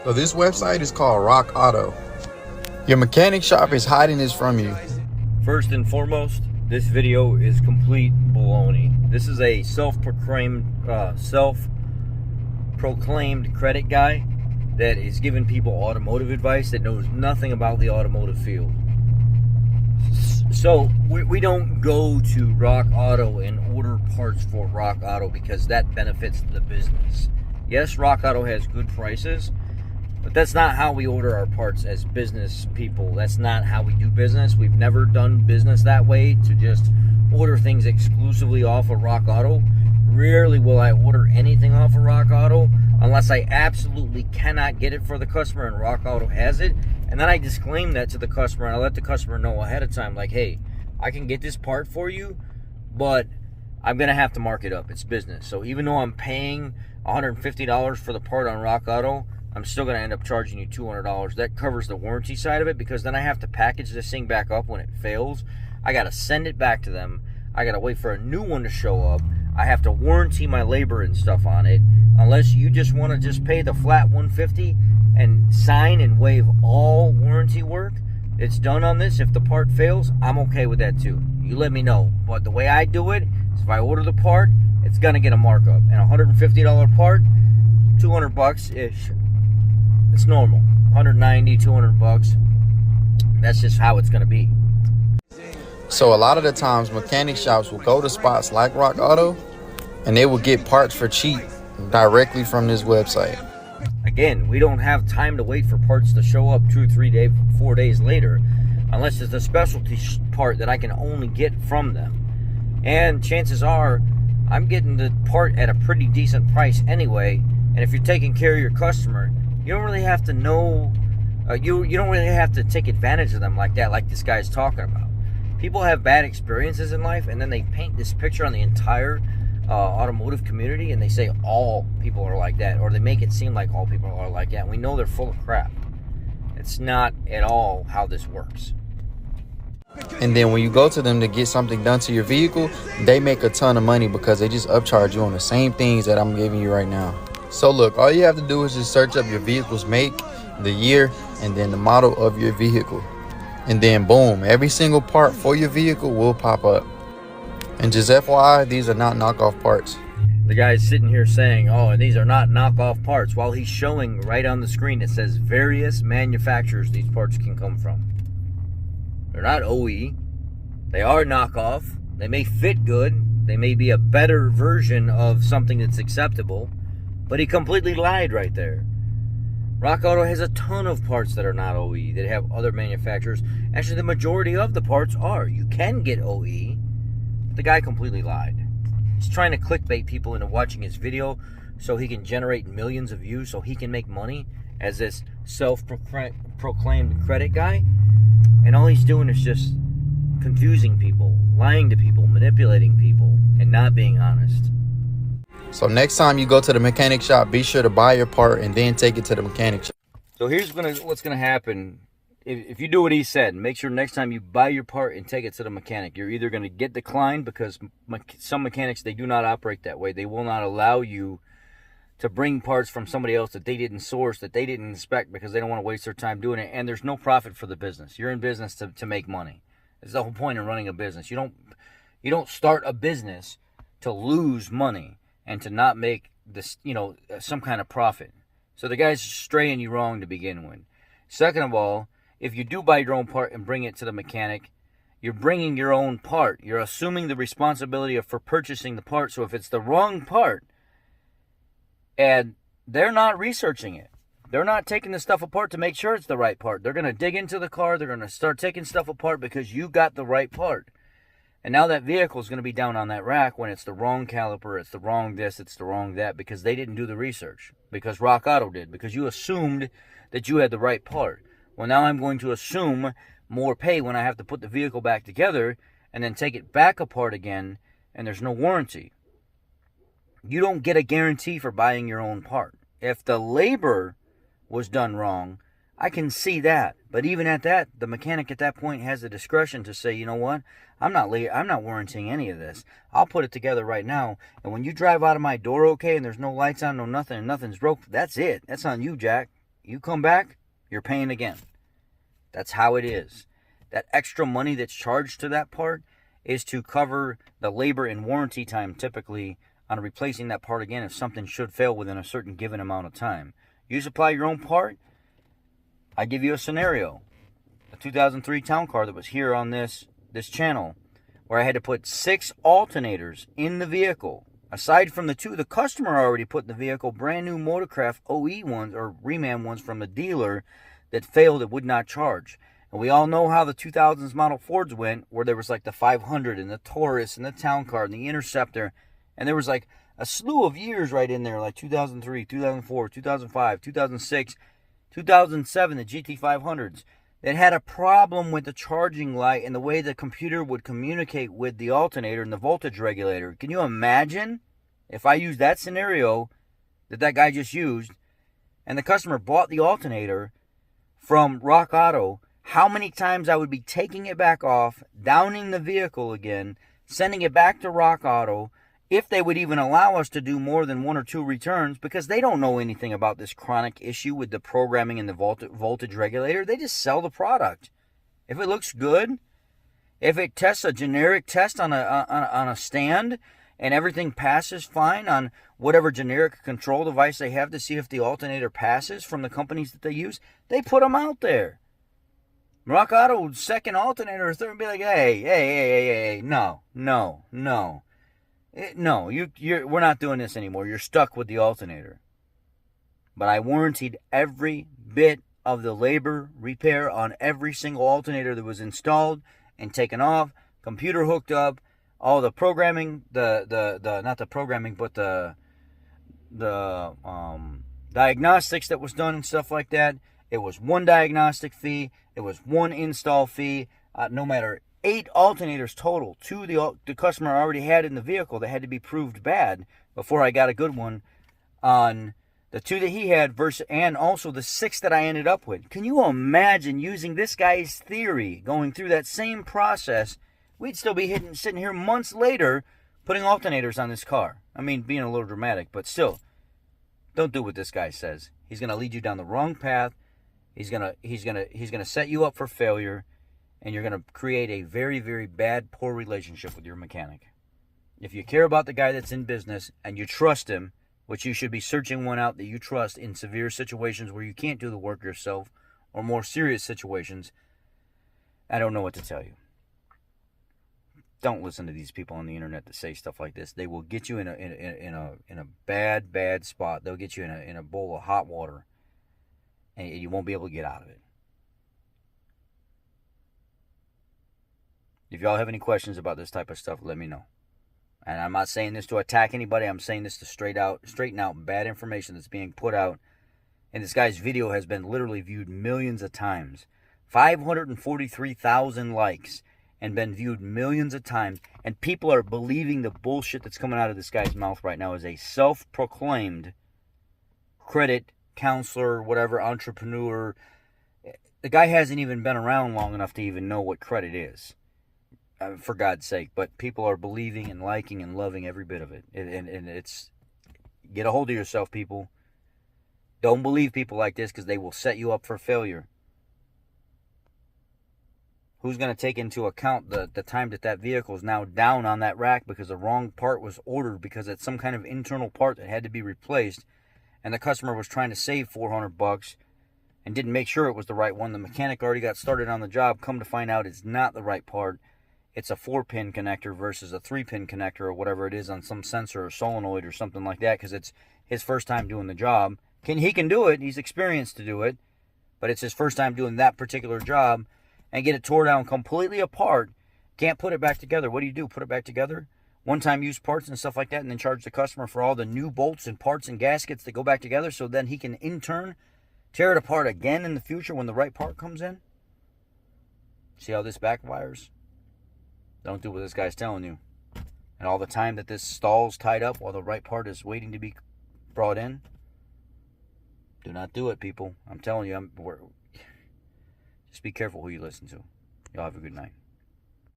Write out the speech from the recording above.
So this website is called Rock Auto. Your mechanic shop is hiding this from you. First and foremost, this video is complete baloney. This is a self-proclaimed credit guy that is giving people automotive advice that knows nothing about the automotive field. So we don't go to Rock Auto and order parts for Rock Auto because that benefits the business. Yes, Rock Auto has good prices, but that's not how we order our parts as business people. That's not how we do business. We've never done business that way, to just order things exclusively off of Rock Auto. Rarely will I order anything off of Rock Auto unless I absolutely cannot get it for the customer and Rock Auto has it. And then I disclaim that to the customer, and I let the customer know ahead of time, like, hey, I can get this part for you, but I'm going to have to mark it up. It's business. So even though I'm paying $150 for the part on Rock Auto, I'm still going to end up charging you $200. That covers the warranty side of it, because then I have to package this thing back up when it fails. I got to send it back to them. I got to wait for a new one to show up. I have to warranty my labor and stuff on it. Unless you just want to just pay the flat $150 and sign and waive all warranty work, it's done on this. If the part fails, I'm okay with that too. You let me know. But the way I do it is, if I order the part, it's going to get a markup. And a $150 part, $200-ish. It's normal. $190, $200. That's just how it's going to be. So a lot of the times mechanic shops will go to spots like Rock Auto and they will get parts for cheap directly from this website. Again, we don't have time to wait for parts to show up 2, 3 days, 4 days later, unless it's a specialty part that I can only get from them. And chances are, I'm getting the part at a pretty decent price anyway. And if you're taking care of your customer, you don't really have to know, you don't really have to take advantage of them like that, like this guy's talking about. People have bad experiences in life, and then they paint this picture on the entire automotive community, and they say all people are like that, or they make it seem like all people are like that. And we know they're full of crap. It's not at all how this works. And then when you go to them to get something done to your vehicle, they make a ton of money because they just upcharge you on the same things that I'm giving you right now. So look, all you have to do is just search up your vehicle's make, the year, and then the model of your vehicle. And then boom, every single part for your vehicle will pop up. And just FYI, these are not knockoff parts. The guy's sitting here saying, oh, and these are not knockoff parts, while he's showing right on the screen it says various manufacturers these parts can come from. They're not OE. They are knockoff. They may fit good. They may be a better version of something that's acceptable. But he completely lied right there. Rock Auto has a ton of parts that are not OE, that have other manufacturers. Actually, the majority of the parts are. You can get OE. But the guy completely lied. He's trying to clickbait people into watching his video so he can generate millions of views, so he can make money as this self-proclaimed credit guy. And all he's doing is just confusing people, lying to people, manipulating people, and not being honest. So next time you go to the mechanic shop, be sure to buy your part and then take it to the mechanic shop. So here's what's going to happen. If you do what he said, make sure next time you buy your part and take it to the mechanic, you're either going to get declined, because some mechanics, they do not operate that way. They will not allow you to bring parts from somebody else that they didn't source, that they didn't inspect, because they don't want to waste their time doing it. And there's no profit for the business. You're in business to make money. It's the whole point of running a business. You don't start a business to lose money and to not make this, some kind of profit. So the guy's straying you wrong to begin with. Second of all, if you do buy your own part and bring it to the mechanic, you're bringing your own part. You're assuming the responsibility for purchasing the part. So if it's the wrong part, and they're not researching it, they're not taking the stuff apart to make sure it's the right part. They're going to dig into the car. They're going to start taking stuff apart because you got the right part. And now that vehicle is going to be down on that rack when it's the wrong caliper, it's the wrong this, it's the wrong that, because they didn't do the research. Because Rock Auto did. Because you assumed that you had the right part. Well, now I'm going to assume more pay when I have to put the vehicle back together and then take it back apart again, and there's no warranty. You don't get a guarantee for buying your own part. If the labor was done wrong, I can see that. But even at that, the mechanic at that point has the discretion to say, you know what, I'm not warranting any of this. I'll put it together right now, and when you drive out of my door okay and there's no lights on, no nothing, and nothing's broke, that's it. That's on you, Jack. You come back, you're paying again. That's how it is. That extra money that's charged to that part is to cover the labor and warranty time typically on replacing that part again if something should fail within a certain given amount of time. You supply your own part. I give you a scenario. A 2003 Town Car that was here on this channel, where I had to put 6 alternators in the vehicle. Aside from the 2 the customer already put in the vehicle, brand new Motorcraft OE ones or Reman ones from the dealer that failed, it would not charge. And we all know how the 2000s model Fords went, where there was like the 500 and the Taurus and the Town Car and the Interceptor. And there was like a slew of years right in there, like 2003, 2004, 2005, 2006, 2007, the GT500s. That had a problem with the charging light and the way the computer would communicate with the alternator and the voltage regulator. Can you imagine if I used that scenario that guy just used, and the customer bought the alternator from Rock Auto, how many times I would be taking it back off, downing the vehicle again, sending it back to Rock Auto, if they would even allow us to do more than 1 or 2 returns, because they don't know anything about this chronic issue with the programming and the voltage regulator. They just sell the product. If it looks good, if it tests a generic test on a stand and everything passes fine on whatever generic control device they have to see if the alternator passes from the companies that they use, they put them out there. Rock Auto's second alternator or third would be like, hey, no. No, we're not doing this anymore. You're stuck with the alternator. But I warranted every bit of the labor repair on every single alternator that was installed and taken off, computer hooked up, all the programming, not the programming, but the diagnostics that was done and stuff like that. It was 1 diagnostic fee. It was 1 install fee. No matter 8 alternators total. 2 the customer already had in the vehicle that had to be proved bad before I got a good one on the 2 that he had versus, and also the 6 that I ended up with. Can you imagine using this guy's theory, going through that same process? We'd still be sitting here months later putting alternators on this car. I mean, being a little dramatic, but still, don't do what this guy says. He's going to lead you down the wrong path. He's going to set you up for failure. And you're going to create a very, very bad, poor relationship with your mechanic. If you care about the guy that's in business and you trust him, which you should be searching one out that you trust in severe situations where you can't do the work yourself, or more serious situations, I don't know what to tell you. Don't listen to these people on the internet that say stuff like this. They will get you in a bad spot. They'll get you in a bowl of hot water, and you won't be able to get out of it. If y'all have any questions about this type of stuff, let me know. And I'm not saying this to attack anybody. I'm saying this to straighten out bad information that's being put out. And this guy's video has been literally viewed millions of times. 543,000 likes and been viewed millions of times. And people are believing the bullshit that's coming out of this guy's mouth right now as a self-proclaimed credit counselor, whatever, entrepreneur. The guy hasn't even been around long enough to even know what credit is. For God's sake, but people are believing and liking and loving every bit of it. And it's, get a hold of yourself, people. Don't believe people like this, because they will set you up for failure. Who's going to take into account the time that vehicle is now down on that rack because the wrong part was ordered, because it's some kind of internal part that had to be replaced, and the customer was trying to save $400 and didn't make sure it was the right one. The mechanic already got started on the job. Come to find out it's not the right part. It's a 4-pin connector versus a 3-pin connector or whatever it is on some sensor or solenoid or something like that, because it's his first time doing the job. He can do it. He's experienced to do it, but it's his first time doing that particular job, and get it tore down completely apart. Can't put it back together. What do? Put it back together? One-time use parts and stuff like that, and then charge the customer for all the new bolts and parts and gaskets that go back together, so then he can in turn tear it apart again in the future when the right part comes in? See how this backfires? Don't do what this guy's telling you. And all the time that this stall's tied up while the right part is waiting to be brought in, do not do it, people. I'm telling you, just be careful who you listen to. Y'all have a good night.